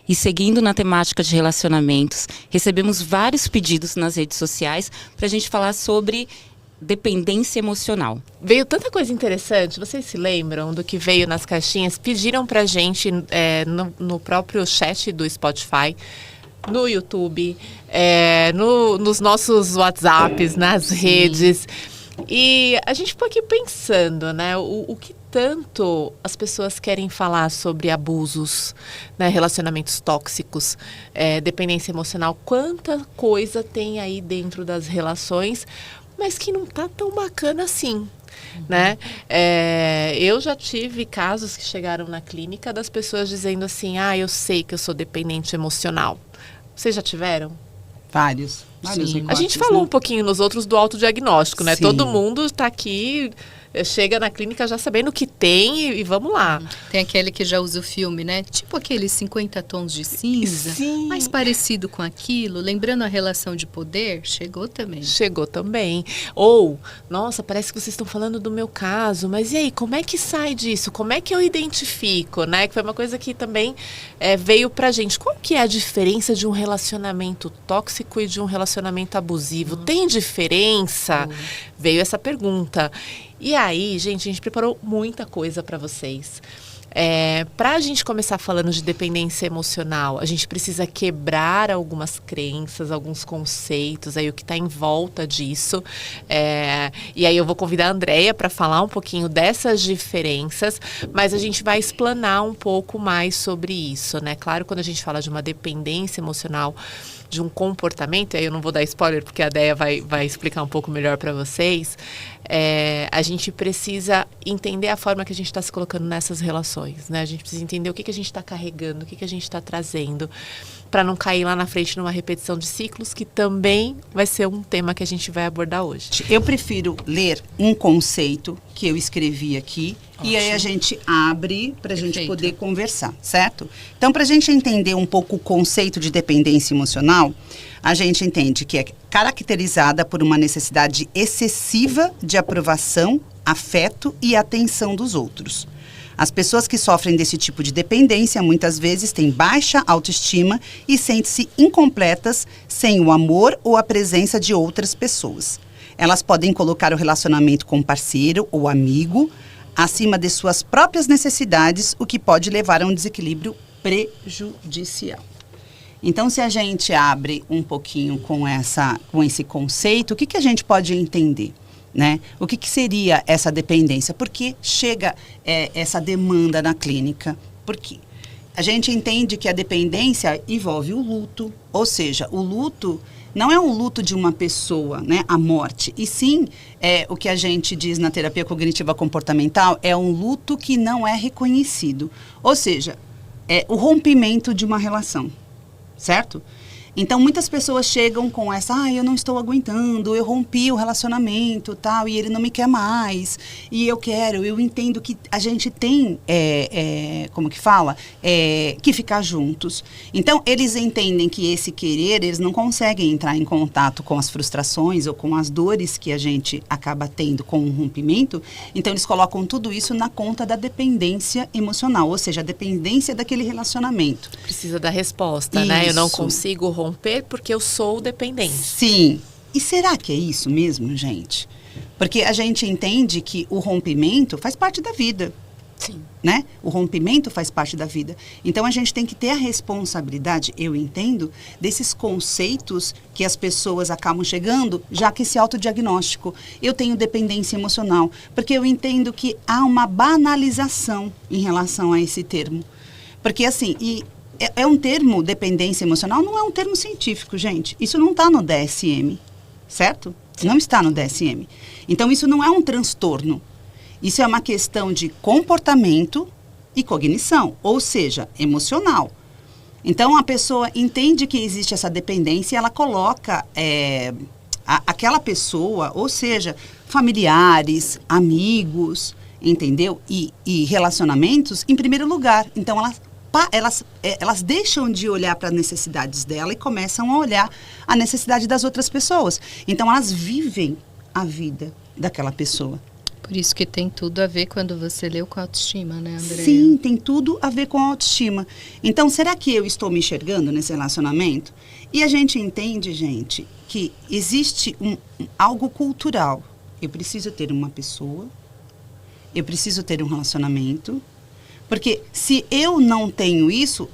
E seguindo na temática de relacionamentos, recebemos vários pedidos nas redes sociais para a gente falar sobre dependência emocional. Veio tanta coisa interessante, vocês se lembram do que veio nas caixinhas? Pediram pra gente no próprio chat do Spotify, no YouTube, nos nossos WhatsApps, nas redes. E a gente ficou aqui pensando, né, o que tanto as pessoas querem falar sobre abusos, né, relacionamentos tóxicos, dependência emocional, quanta coisa tem aí dentro das relações, mas que não tá tão bacana assim, né? Eu já tive casos que chegaram na clínica das pessoas dizendo assim, eu sei que eu sou dependente emocional. Vocês já tiveram? Vários A gente falou um pouquinho nos outros do autodiagnóstico, né? Sim. Todo mundo está aqui, chega na clínica já sabendo o que tem e vamos lá. Tem aquele que já usa o filme, né? Tipo aqueles 50 tons de cinza, Sim. mais parecido com aquilo, lembrando a relação de poder, chegou também. Chegou também. Ou, nossa, parece que vocês estão falando do meu caso, mas e aí, como é que sai disso? Como é que eu identifico, né? Que foi uma coisa que também veio pra gente. Qual que é a diferença de um relacionamento tóxico e de um relacionamento abusivo? Tem diferença? Veio essa pergunta. E aí, gente, a gente preparou muita coisa para vocês. Para a gente começar falando de dependência emocional, a gente precisa quebrar algumas crenças, alguns conceitos, aí o que está em volta disso. E aí eu vou convidar a Andréia para falar um pouquinho dessas diferenças, mas a gente vai explanar um pouco mais sobre isso, né? Claro, quando a gente fala de uma dependência emocional, de um comportamento, aí eu não vou dar spoiler porque a Déia vai explicar um pouco melhor para vocês, a gente precisa entender a forma que a gente está se colocando nessas relações, né? A gente precisa entender o que a gente está carregando, o que a gente está trazendo, para não cair lá na frente numa repetição de ciclos, que também vai ser um tema que a gente vai abordar hoje. Eu prefiro ler um conceito que eu escrevi aqui. Ótimo. E aí a gente abre para a gente poder conversar, certo? Então, para a gente entender um pouco o conceito de dependência emocional, a gente entende que é caracterizada por uma necessidade excessiva de aprovação, afeto e atenção dos outros. As pessoas que sofrem desse tipo de dependência muitas vezes têm baixa autoestima e sentem-se incompletas sem o amor ou a presença de outras pessoas. Elas podem colocar o relacionamento com parceiro ou amigo acima de suas próprias necessidades, o que pode levar a um desequilíbrio prejudicial. Então, se a gente abre um pouquinho com esse conceito, o que a gente pode entender? Né? O que seria essa dependência? Por que chega essa demanda na clínica? Por quê? A gente entende que a dependência envolve o luto, ou seja, o luto não é um luto de uma pessoa, né, a morte, e sim, o que a gente diz na terapia cognitiva comportamental, é um luto que não é reconhecido, ou seja, o rompimento de uma relação, certo? Então, muitas pessoas chegam com essa, eu não estou aguentando, eu rompi o relacionamento, tal, e ele não me quer mais, e eu entendo que a gente tem, como que fala? Que ficar juntos. Então, eles entendem que esse querer, eles não conseguem entrar em contato com as frustrações ou com as dores que a gente acaba tendo com o rompimento, então eles colocam tudo isso na conta da dependência emocional, ou seja, a dependência daquele relacionamento. Precisa da resposta, né? Eu não consigo romper porque eu sou dependente. Sim. E será que é isso mesmo, gente? Porque a gente entende que o rompimento faz parte da vida. Sim. Né? O rompimento faz parte da vida. Então, a gente tem que ter a responsabilidade, eu entendo, desses conceitos que as pessoas acabam chegando, já que esse autodiagnóstico, eu tenho dependência emocional. Porque eu entendo que há uma banalização em relação a esse termo. Porque, assim, é um termo, dependência emocional, não é um termo científico, gente. Isso não está no DSM, certo? Não está no DSM. Então, isso não é um transtorno. Isso é uma questão de comportamento e cognição, ou seja, emocional. Então, a pessoa entende que existe essa dependência e ela coloca aquela pessoa, ou seja, familiares, amigos, entendeu? E relacionamentos em primeiro lugar. Então, elas deixam de olhar para as necessidades dela e começam a olhar a necessidade das outras pessoas. Então, elas vivem a vida daquela pessoa. Por isso que tem tudo a ver quando você leu com a autoestima, né, Andréia? Sim, tem tudo a ver com a autoestima. Então, será que eu estou me enxergando nesse relacionamento? E a gente entende, gente, que existe algo cultural. Eu preciso ter uma pessoa, eu preciso ter um relacionamento, porque se eu não tenho isso,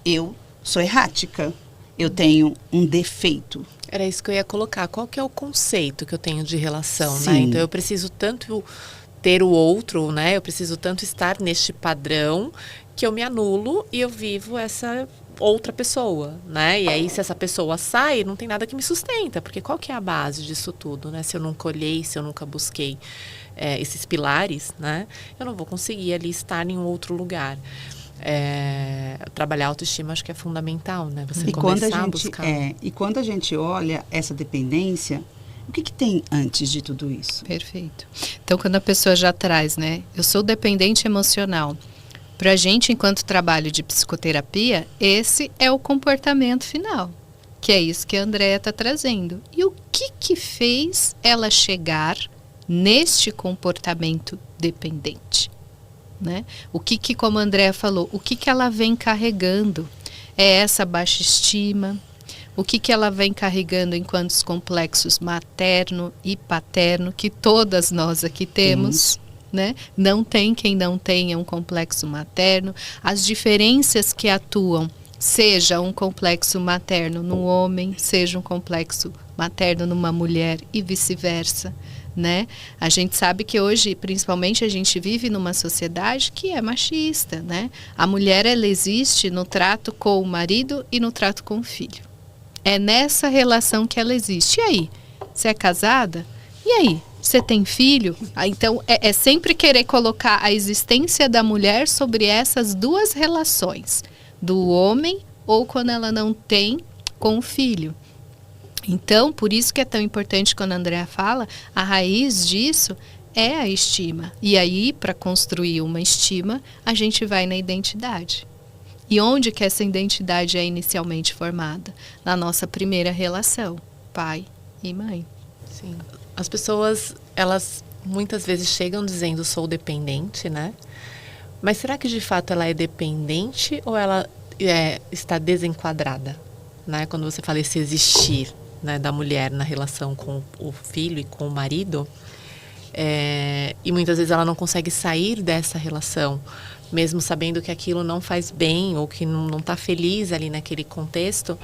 eu sou errática, eu tenho um defeito. Era isso que eu ia colocar. Qual que é o conceito que eu tenho de relação, Sim. né? Então, eu preciso tanto ter o outro, né? Eu preciso tanto estar neste padrão que eu me anulo e eu vivo essa outra pessoa, né? E aí, se essa pessoa sai, não tem nada que me sustenta. Porque qual que é a base disso tudo, né? Se eu nunca olhei, se eu nunca busquei esses pilares, né? Eu não vou conseguir ali estar em um outro lugar. Trabalhar a autoestima acho que é fundamental, né? Você começar a buscar. E quando a gente olha essa dependência, o que tem antes de tudo isso? Perfeito. Então, quando a pessoa já traz, né? Eu sou dependente emocional. Para a gente, enquanto trabalho de psicoterapia, esse é o comportamento final. Que é isso que a Andréia está trazendo. E o que fez ela chegar neste comportamento dependente? Né? O que, como a Andréia falou, o que ela vem carregando? É essa baixa estima? O que ela vem carregando enquanto os complexos materno e paterno, que todas nós aqui temos, né? Não tem quem não tenha um complexo materno. As diferenças que atuam, seja um complexo materno no homem, seja um complexo materno numa mulher e vice-versa. Né? A gente sabe que hoje, principalmente, a gente vive numa sociedade que é machista, né? A mulher, ela existe no trato com o marido e no trato com o filho. É nessa relação que ela existe. E aí? Você é casada? E aí? Você tem filho? Então, é sempre querer colocar a existência da mulher sobre essas duas relações. Do homem ou quando ela não tem com o filho. Então, por isso que é tão importante quando a Andréia fala, a raiz disso é a estima. E aí, para construir uma estima, a gente vai na identidade. E onde que essa identidade é inicialmente formada? Na nossa primeira relação, pai e mãe. Sim. As pessoas, elas muitas vezes chegam dizendo sou dependente, né? Mas será que de fato ela é dependente ou ela está desenquadrada? Né? Quando você fala esse existir, né, da mulher na relação com o filho e com o marido, e muitas vezes ela não consegue sair dessa relação, mesmo sabendo que aquilo não faz bem ou que não está feliz ali naquele contexto.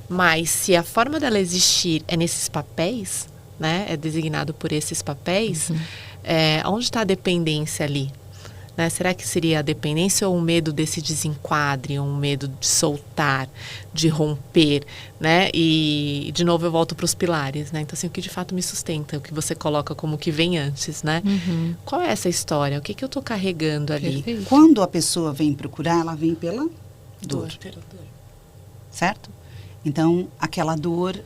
Mas se a forma dela existir é nesses papéis, né, é designado por esses papéis, onde está a dependência ali? Né? Será que seria a dependência ou o medo desse desenquadre, um medo de soltar, de romper, né? E, de novo, eu volto para os pilares, né? Então, assim, o que de fato me sustenta, o que você coloca como que vem antes, né? Qual é essa história? O que eu estou carregando ali? Perfeito. Quando a pessoa vem procurar, ela vem pela dor. Certo? Então, aquela dor,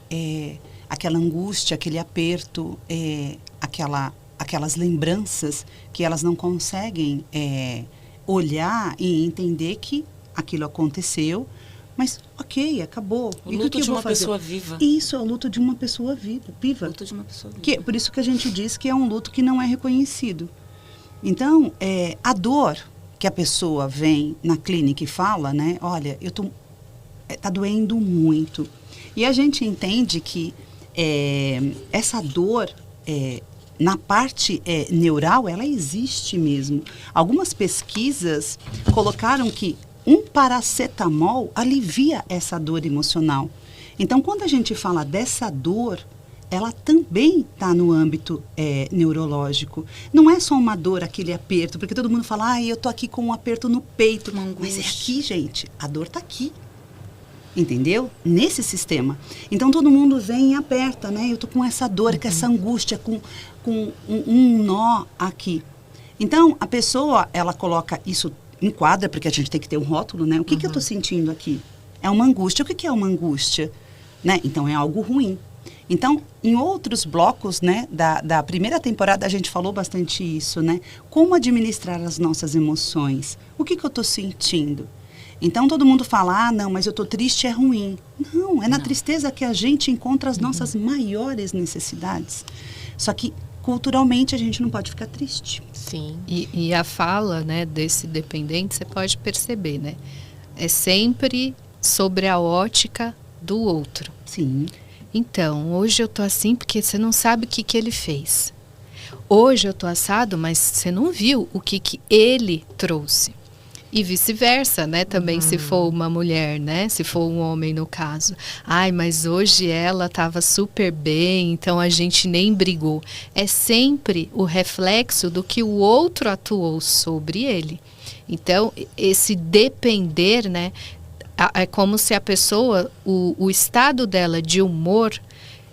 aquela angústia, aquele aperto, aquelas lembranças que elas não conseguem olhar e entender que aquilo aconteceu, mas ok, acabou. O E luto que de eu uma vou fazer? pessoa viva. Isso é o luto de uma pessoa viva. O luto de uma pessoa viva. Por isso que a gente diz que é um luto que não é reconhecido. Então, a dor que a pessoa vem na clínica e fala, né? Olha, tá doendo muito. E a gente entende que essa dor na parte neural, ela existe mesmo. Algumas pesquisas colocaram que um paracetamol alivia essa dor emocional. Então, quando a gente fala dessa dor, ela também está no âmbito neurológico. Não é só uma dor, aquele aperto, porque todo mundo fala, eu tô aqui com um aperto no peito. Mas é aqui, gente, a dor está aqui. Entendeu? Nesse sistema. Então, todo mundo vem e aperta, né? Eu tô com essa dor, com essa angústia, com um nó aqui. Então, a pessoa, ela coloca isso, enquadra, porque a gente tem que ter um rótulo, né? O que eu tô sentindo aqui? É uma angústia. O que é uma angústia? Né? Então, é algo ruim. Então, em outros blocos, né, da primeira temporada, a gente falou bastante isso, né? Como administrar as nossas emoções? O que eu tô sentindo? Então, todo mundo fala, não, mas eu tô triste, é ruim. Não, é na tristeza que a gente encontra as nossas maiores necessidades. Só que, culturalmente a gente não pode ficar triste. Sim. E a fala, né, desse dependente, você pode perceber, né? É sempre sobre a ótica do outro. Sim. Então, hoje eu tô assim porque você não sabe o que ele fez. Hoje eu tô assado, mas você não viu o que ele trouxe. E vice-versa, né? Também se for uma mulher, né? Se for um homem no caso. Ai, mas hoje ela estava super bem, então a gente nem brigou. É sempre o reflexo do que o outro atuou sobre ele. Então, esse depender, né? É como se a pessoa, o estado dela de humor,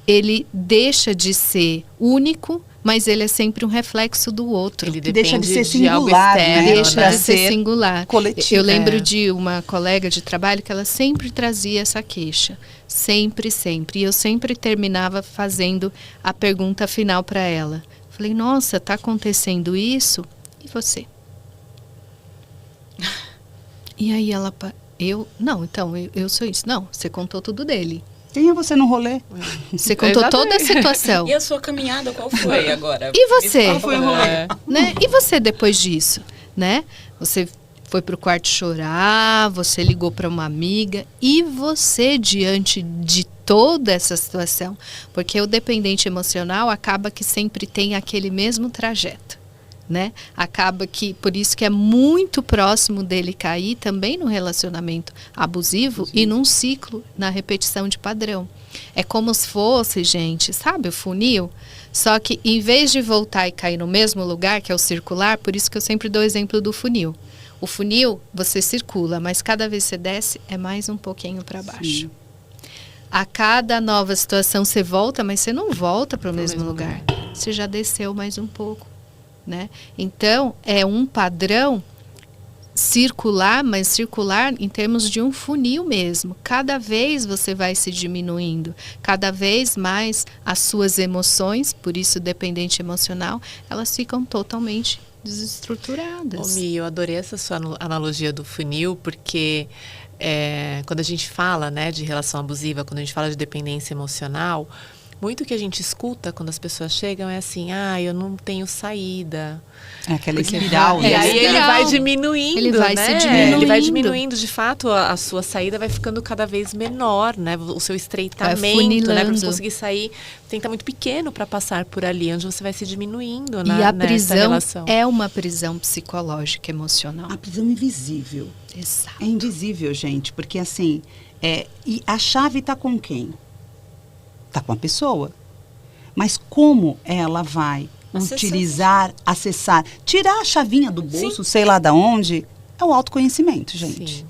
ele deixa de ser único, mas ele é sempre um reflexo do outro. Ele deixa de ser de algo singular, externo, né? Deixa de ser singular. Coletivo. Eu lembro de uma colega de trabalho que ela sempre trazia essa queixa. Sempre, sempre. E eu sempre terminava fazendo a pergunta final para ela. Falei, nossa, tá acontecendo isso? E você? E aí ela... eu sou isso. Não, você contou tudo dele. Quem é você no rolê? Você contou toda a situação. E a sua caminhada, qual foi agora? E você? Qual foi o rolê? Né? E você depois disso, né? Você foi pro quarto chorar, você ligou para uma amiga, e você diante de toda essa situação, porque o dependente emocional acaba que sempre tem aquele mesmo trajeto, né? Acaba que, por isso que é muito próximo dele cair também no relacionamento abusivo e num ciclo, na repetição de padrão. É como se fosse, gente, sabe o funil? Só que em vez de voltar e cair no mesmo lugar, que é o circular, por isso que eu sempre dou o exemplo do funil. O funil, você circula, mas cada vez que você desce, é mais um pouquinho para baixo. Sim. A cada nova situação você volta, mas você não volta para o mesmo lugar. Você já desceu mais um pouco, né? Então, é um padrão circular, mas circular em termos de um funil mesmo. Cada vez você vai se diminuindo, cada vez mais as suas emoções, por isso dependente emocional, elas ficam totalmente desestruturadas. Mi, eu adorei essa sua analogia do funil, porque quando a gente fala, né, de relação abusiva, quando a gente fala de dependência emocional, muito que a gente escuta quando as pessoas chegam é assim, eu não tenho saída. É aquela espiral, E né? aí ele vai diminuindo, Ele vai né? se diminuindo. Ele vai diminuindo, de fato, a sua saída vai ficando cada vez menor, né? O seu estreitamento, né? Para você conseguir sair, tem que estar muito pequeno para passar por ali, onde você vai se diminuindo, E a nessa prisão relação. é uma prisão psicológica, emocional. A prisão invisível. Exato. É invisível, gente, porque assim, e a chave está com quem? Está com a pessoa. Mas como ela vai utilizar, acessar, tirar a chavinha do bolso, sei lá da onde, é o autoconhecimento, gente. Sim.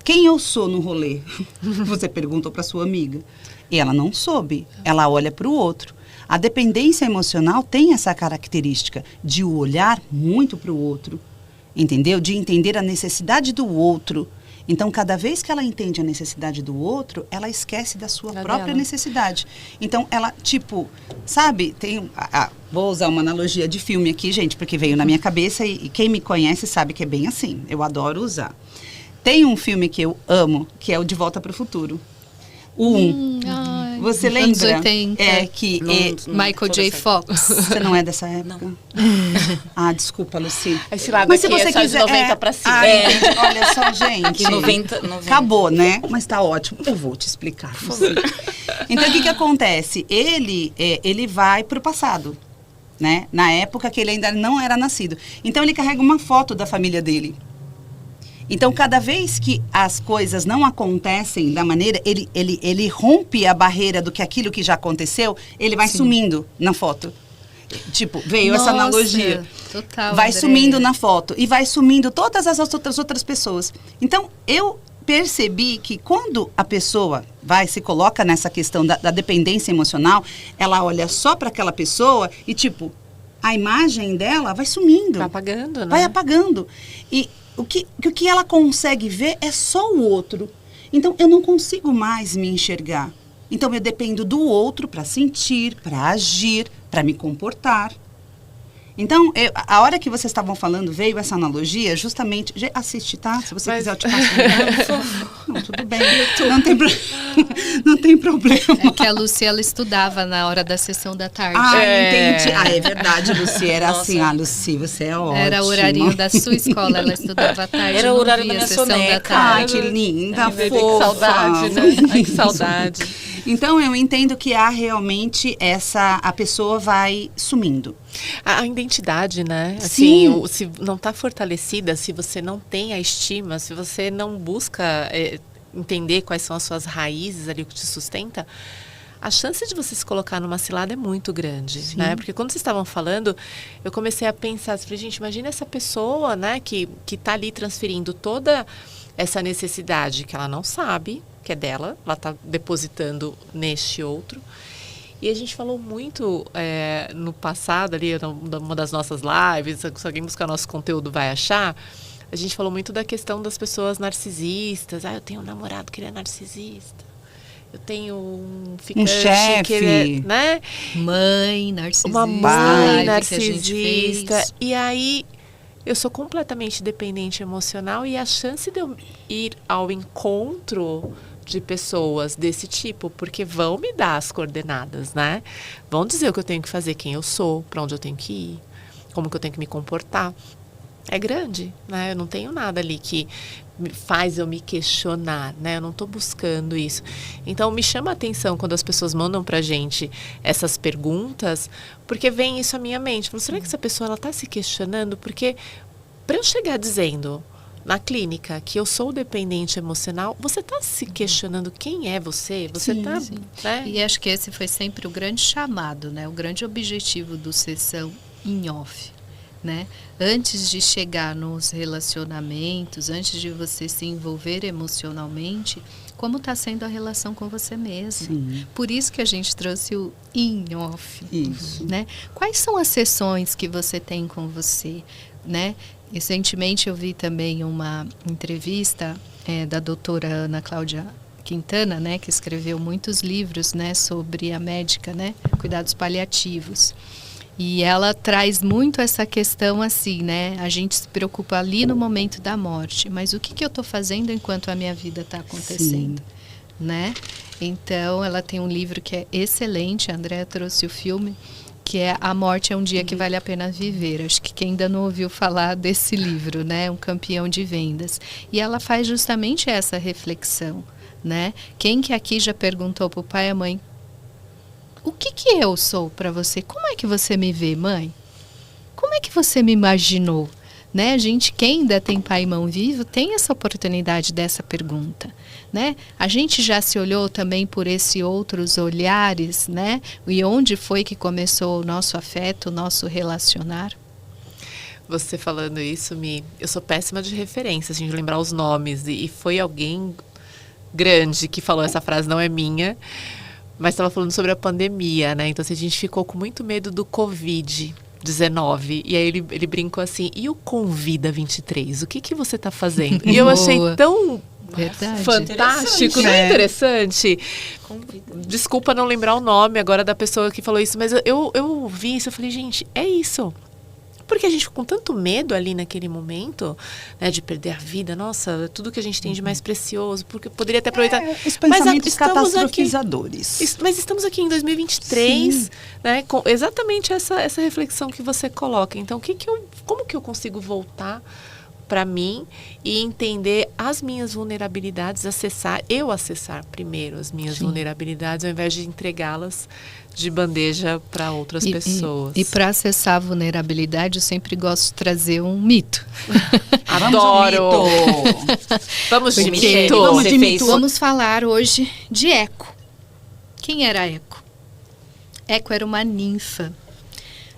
Quem eu sou no rolê? Você perguntou para sua amiga. E ela não soube. Ela olha para o outro. A dependência emocional tem essa característica de olhar muito para o outro, entendeu? De entender a necessidade do outro. Então, cada vez que ela entende a necessidade do outro, ela esquece da sua própria necessidade. Então, ela, sabe, vou usar uma analogia de filme aqui, gente, porque veio na minha cabeça e quem me conhece sabe que é bem assim. Eu adoro usar. Tem um filme que eu amo, que é o De Volta para o Futuro. O 1. Você lembra? Anos 80. Michael J. Fox. Você não é dessa época? Não. Desculpa, Luci. Esse lado Mas se aqui você é só quiser, de 90 pra cima. Entendi. Olha só, gente. Que 90. Acabou, né? Mas tá ótimo. Eu vou te explicar. Então, o que acontece? Ele vai pro passado, né? Na época que ele ainda não era nascido. Então, ele carrega uma foto da família dele. Então, cada vez que as coisas não acontecem da maneira, ele rompe a barreira do que aquilo que já aconteceu, ele vai sumindo na foto. Veio essa analogia. Total, vai Andréia. sumindo na foto e vai sumindo todas as outras pessoas. Então, eu percebi que quando a pessoa se coloca nessa questão da dependência emocional, ela olha só para aquela pessoa e, a imagem dela vai sumindo. Vai apagando, né? Vai apagando. E o que ela consegue ver é só o outro. Então, eu não consigo mais me enxergar. Então, eu dependo do outro para sentir, para agir, para me comportar. Então, a hora que vocês estavam falando, veio essa analogia, justamente... Assiste, tá? Se você quiser, eu te passo. Não, tudo bem. Não tem problema. É que a Lucy, ela estudava na hora da sessão da tarde. Entendi. É verdade, Lucy. Era assim. Lucy, você é ótima. Era o horarinho da sua escola, ela estudava à tarde. Era o horário da minha soneca. Ai, que linda, fofa. Que saudade, né? Ai, que saudade. Então, eu entendo que há realmente a pessoa vai sumindo. A identidade, né? Sim. Assim, se não está fortalecida, se você não tem a estima, se você não busca entender quais são as suas raízes ali, o que te sustenta, a chance de você se colocar numa cilada é muito grande, né? Porque quando vocês estavam falando, eu comecei a pensar, falei, gente, imagina essa pessoa, né, que está ali transferindo toda essa necessidade que ela não sabe, que é dela, ela está depositando neste outro. E a gente falou muito no passado, ali, numa das nossas lives, se alguém buscar nosso conteúdo vai achar, a gente falou muito da questão das pessoas narcisistas. Eu tenho um namorado que ele é narcisista. Eu tenho um ficante chefe, que ele é, né? Mãe narcisista. Uma mãe narcisista. narcisista. E aí, eu sou completamente dependente emocional e a chance de eu ir ao encontro de pessoas desse tipo, porque vão me dar as coordenadas, né? Vão dizer o que eu tenho que fazer, quem eu sou, para onde eu tenho que ir, como que eu tenho que me comportar. É grande, né? Eu não tenho nada ali que faz eu me questionar, né? Eu não estou buscando isso. Então, me chama a atenção quando as pessoas mandam pra gente essas perguntas, porque vem isso à minha mente. Falo, será que essa pessoa ela está se questionando? Porque para eu chegar dizendo na clínica que eu sou dependente emocional, você está se questionando quem é você? Você está, né? E acho que esse foi sempre o grande chamado, né? O grande objetivo do Sessão em Off, né? Antes de chegar nos relacionamentos, antes de você se envolver emocionalmente, como está sendo a relação com você mesmo. Sim. Por isso que a gente trouxe o in off. Isso. Né? Quais são as sessões que você tem com você, né? Recentemente eu vi também uma entrevista da doutora Ana Cláudia Quintana, né, que escreveu muitos livros, né, sobre a médica, né, cuidados paliativos. E ela traz muito essa questão assim, né, a gente se preocupa ali no momento da morte, mas o que eu estou fazendo enquanto a minha vida está acontecendo, né? Então, ela tem um livro que é excelente, a Andréa trouxe o filme, que é A Morte é um Dia que Vale a Pena Viver. Acho que quem ainda não ouviu falar desse livro, né? Um campeão de vendas. E ela faz justamente essa reflexão, né? Quem que aqui já perguntou para o pai e a mãe, o que eu sou para você? Como é que você me vê, mãe? Como é que você me imaginou? Né? A gente, quem ainda tem pai e mãe vivo, tem essa oportunidade dessa pergunta, né? A gente já se olhou também por esses outros olhares, né? E onde foi que começou o nosso afeto, o nosso relacionar? Você falando isso, eu sou péssima de referência, assim, de lembrar os nomes. E foi alguém grande que falou essa frase, não é minha, mas estava falando sobre a pandemia, né? Então, assim, a gente ficou com muito medo do Covid-19. E aí ele brincou assim, e o Convida 23? O que você está fazendo? E eu achei tão fantástico, não é interessante? Desculpa não lembrar o nome agora da pessoa que falou isso, mas eu vi isso, eu falei, gente, é isso. Porque a gente ficou com tanto medo ali naquele momento, né, de perder a vida. Nossa, tudo que a gente tem de mais precioso, porque poderia ter aproveitado. Os pensamentos catastrofizadores. Mas estamos aqui em 2023, né, com exatamente essa reflexão que você coloca. Então, como que eu consigo voltar para mim e entender as minhas vulnerabilidades, acessar primeiro as minhas vulnerabilidades, ao invés de entregá-las de bandeja para outras pessoas. E para acessar a vulnerabilidade, eu sempre gosto de trazer um mito. Adoro! Vamos de mito. Vamos falar hoje de Eco. Quem era Eco? Eco era uma ninfa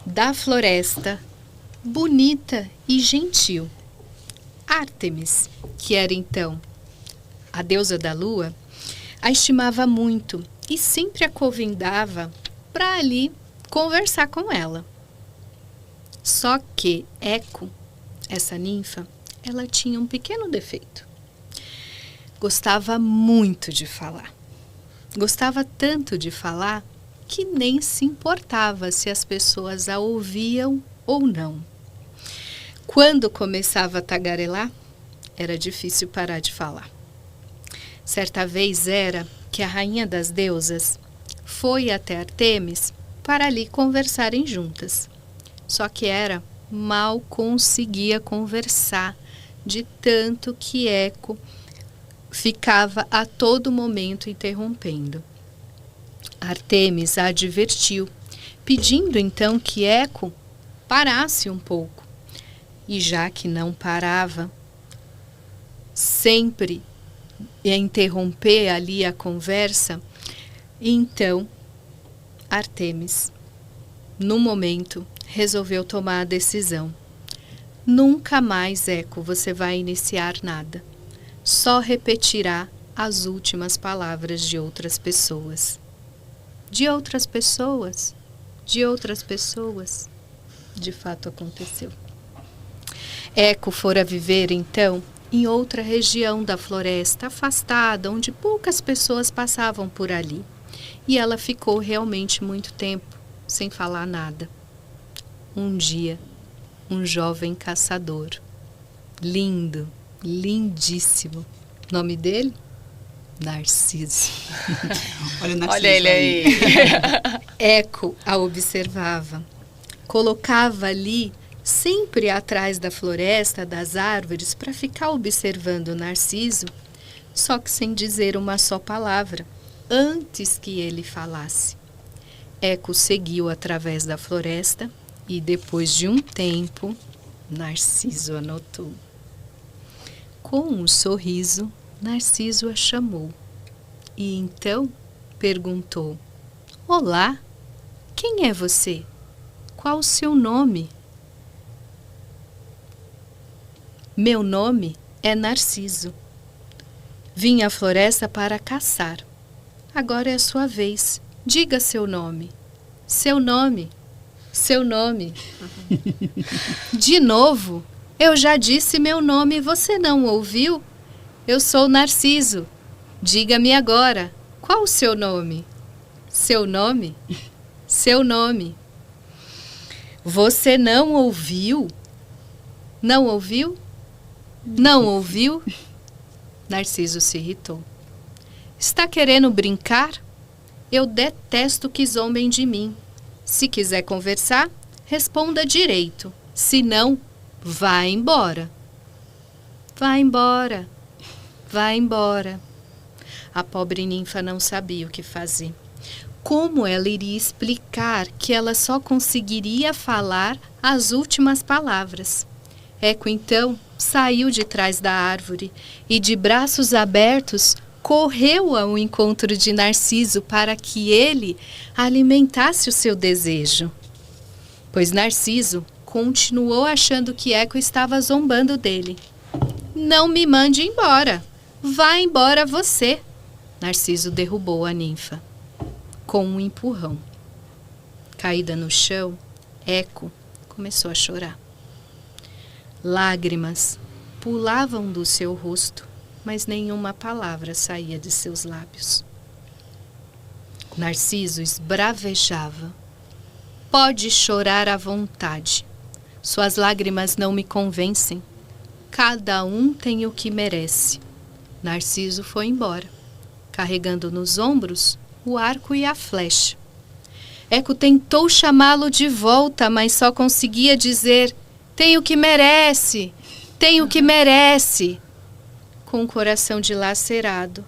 da floresta, bonita e gentil. Ártemis, que era então a deusa da lua, a estimava muito e sempre a convidava para ali conversar com ela. Só que Eco, essa ninfa, ela tinha um pequeno defeito. Gostava muito de falar. Gostava tanto de falar que nem se importava se as pessoas a ouviam ou não. Quando começava a tagarelar, era difícil parar de falar. Certa vez era que a rainha das deusas foi até Artemis para ali conversarem juntas. Só que Hera mal conseguia conversar, de tanto que Eco ficava a todo momento interrompendo. Artemis a advertiu, pedindo então que Eco parasse um pouco. E já que não parava, sempre ia interromper ali a conversa, então Artemis, no momento, resolveu tomar a decisão. Nunca mais, Eco, você vai iniciar nada. Só repetirá as últimas palavras de outras pessoas. De outras pessoas? De outras pessoas? De fato aconteceu. Eco fora viver, então, em outra região da floresta, afastada, onde poucas pessoas passavam por ali. E ela ficou realmente muito tempo sem falar nada. Um dia, um jovem caçador, lindo, lindíssimo. Nome dele? Narciso. Olha o Narciso. Olha ele aí. Eco a observava. Colocava ali, sempre atrás da floresta, das árvores, para ficar observando o Narciso, só que sem dizer uma só palavra, antes que ele falasse. Eco seguiu através da floresta e, depois de um tempo, Narciso a notou. Com um sorriso, Narciso a chamou e então perguntou: Olá, quem é você? Qual o seu nome? Meu nome é Narciso. Vim à floresta para caçar. Agora é a sua vez. Diga seu nome. Seu nome. Seu nome. De novo, eu já disse meu nome e você não ouviu? Eu sou Narciso. Diga-me agora, qual o seu nome? Seu nome? Seu nome. Você não ouviu? Não ouviu? Não ouviu? Narciso se irritou. Está querendo brincar? Eu detesto que zombem de mim. Se quiser conversar, responda direito. Se não, vá embora. Vá embora. Vá embora. A pobre ninfa não sabia o que fazer. Como ela iria explicar que ela só conseguiria falar as últimas palavras? Eco, então, saiu de trás da árvore e, de braços abertos, correu ao encontro de Narciso para que ele alimentasse o seu desejo. Pois Narciso continuou achando que Eco estava zombando dele. Não me mande embora. Vá embora você. Narciso derrubou a ninfa com um empurrão. Caída no chão, Eco começou a chorar. Lágrimas pulavam do seu rosto, mas nenhuma palavra saía de seus lábios. Narciso esbravejava. Pode chorar à vontade. Suas lágrimas não me convencem. Cada um tem o que merece. Narciso foi embora, carregando nos ombros o arco e a flecha. Eco tentou chamá-lo de volta, mas só conseguia dizer: tem o que merece, tem o que merece. Com o coração dilacerado,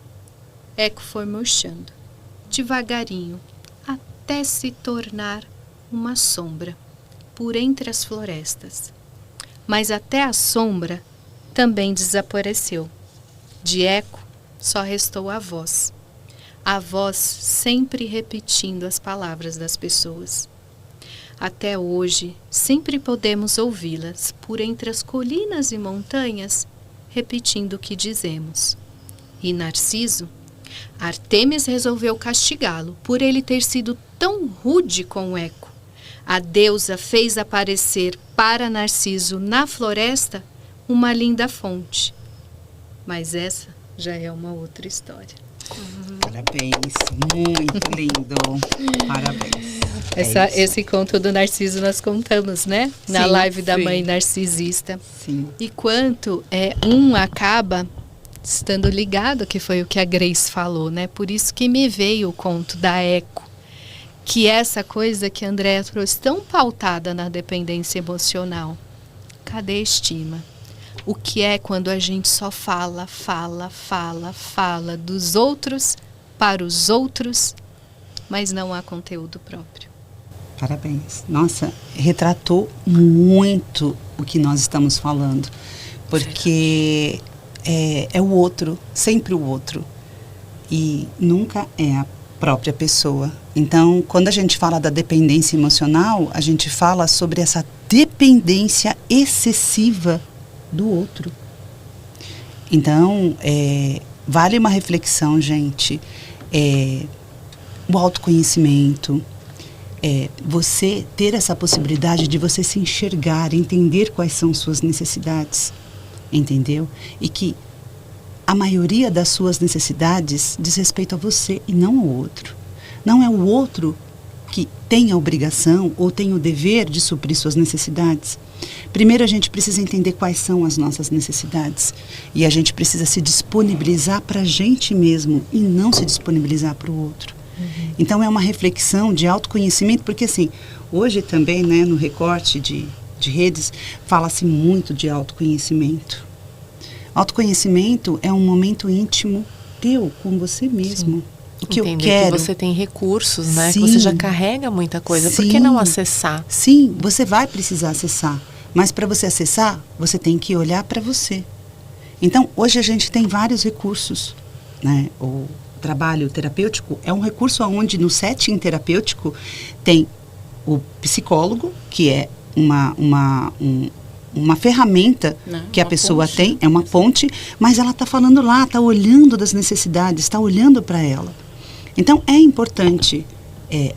Eco foi murchando, devagarinho, até se tornar uma sombra por entre as florestas. Mas até a sombra também desapareceu. De Eco só restou a voz sempre repetindo as palavras das pessoas. Até hoje, sempre podemos ouvi-las por entre as colinas e montanhas, repetindo o que dizemos. E Narciso, Artemis resolveu castigá-lo por ele ter sido tão rude com Eco. A deusa fez aparecer para Narciso na floresta uma linda fonte. Mas essa já é uma outra história. Parabéns, muito lindo. Parabéns. Esse conto do Narciso nós contamos, né? Na Sim, live da sim. mãe narcisista. Sim. E quanto um acaba estando ligado, que foi o que a Grace falou, né? Por isso que me veio o conto da Eco, que é essa coisa que a Andréa trouxe tão pautada na dependência emocional. Cadê a estima? O que é quando a gente só fala dos outros para os outros, mas não há conteúdo próprio? Parabéns. Nossa, retratou muito o que nós estamos falando. Porque é o outro, sempre o outro. E nunca é a própria pessoa. Então, quando a gente fala da dependência emocional, a gente fala sobre essa dependência excessiva do outro. Então, vale uma reflexão, gente. O autoconhecimento, você ter essa possibilidade de você se enxergar, entender quais são suas necessidades, entendeu? E que a maioria das suas necessidades diz respeito a você e não ao outro. Não é o outro que tem a obrigação ou tem o dever de suprir suas necessidades. Primeiro a gente precisa entender quais são as nossas necessidades. E a gente precisa se disponibilizar para a gente mesmo e não se disponibilizar para o outro. Então é uma reflexão de autoconhecimento, porque assim, hoje também, né, no recorte de redes, fala-se muito de autoconhecimento. Autoconhecimento é um momento íntimo teu com você mesmo. Sim. O que Entender eu quero. que você tem recursos, né? Sim. Que você já carrega muita coisa. Por que Sim. não acessar? Sim, você vai precisar acessar. Mas para você acessar, você tem que olhar para você. Então, hoje a gente tem vários recursos, né? O trabalho terapêutico é um recurso onde no setting terapêutico tem o psicólogo, que é uma ferramenta que a pessoa tem, é uma ponte, mas ela está falando lá, está olhando das necessidades, está olhando para ela. Então, é importante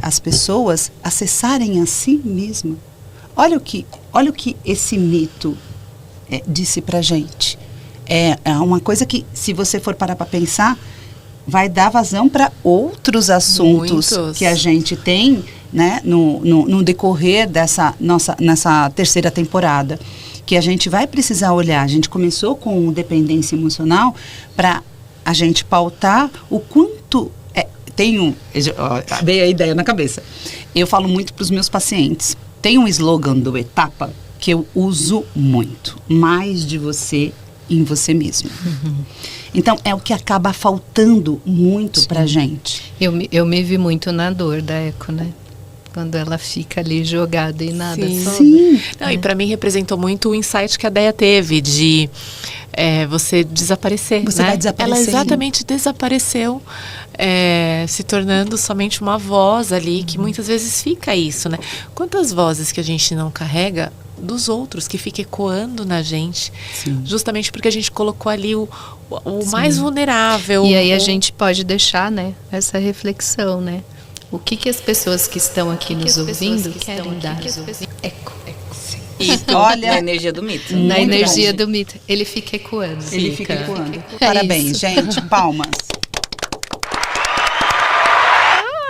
as pessoas acessarem a si mesma. Olha o que esse mito disse para a gente. É uma coisa que, se você for parar para pensar, vai dar vazão para outros assuntos que a gente tem, né, no decorrer nessa terceira temporada, que a gente vai precisar olhar. A gente começou com dependência emocional para a gente pautar o quanto... veio a ideia na cabeça. Eu falo muito para os meus pacientes. Tem um slogan do Etapa que eu uso muito. Mais de você em você mesmo. Então, é o que acaba faltando muito para a gente. Eu me vi muito na dor da Eco, né? Quando ela fica ali jogada e nada sobe. Sim. Não, e para mim representou muito o insight que a Deia teve de você desaparecer. Você né? vai desaparecer. Ela exatamente desapareceu, se tornando somente uma voz ali, que muitas vezes fica isso, né? Quantas vozes que a gente não carrega dos outros, que fica ecoando na gente, Sim. justamente porque a gente colocou ali o mais vulnerável. E aí a gente pode deixar, né, essa reflexão, né? O que as pessoas que estão aqui nos ouvindo querem dar? Eco. Olha, Na energia do mito. Muito Na energia bom. do mito. Ele fica ecoando. Ele fica ecoando. É Parabéns, isso. gente. Palmas.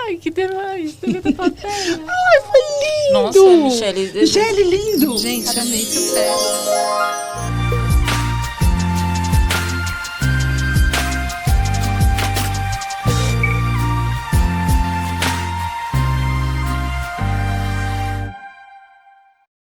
Ai, que demais! Teve da plateia. Ai, foi lindo! Nossa, Michele. Michele, lindo! Gente, amei teu pé.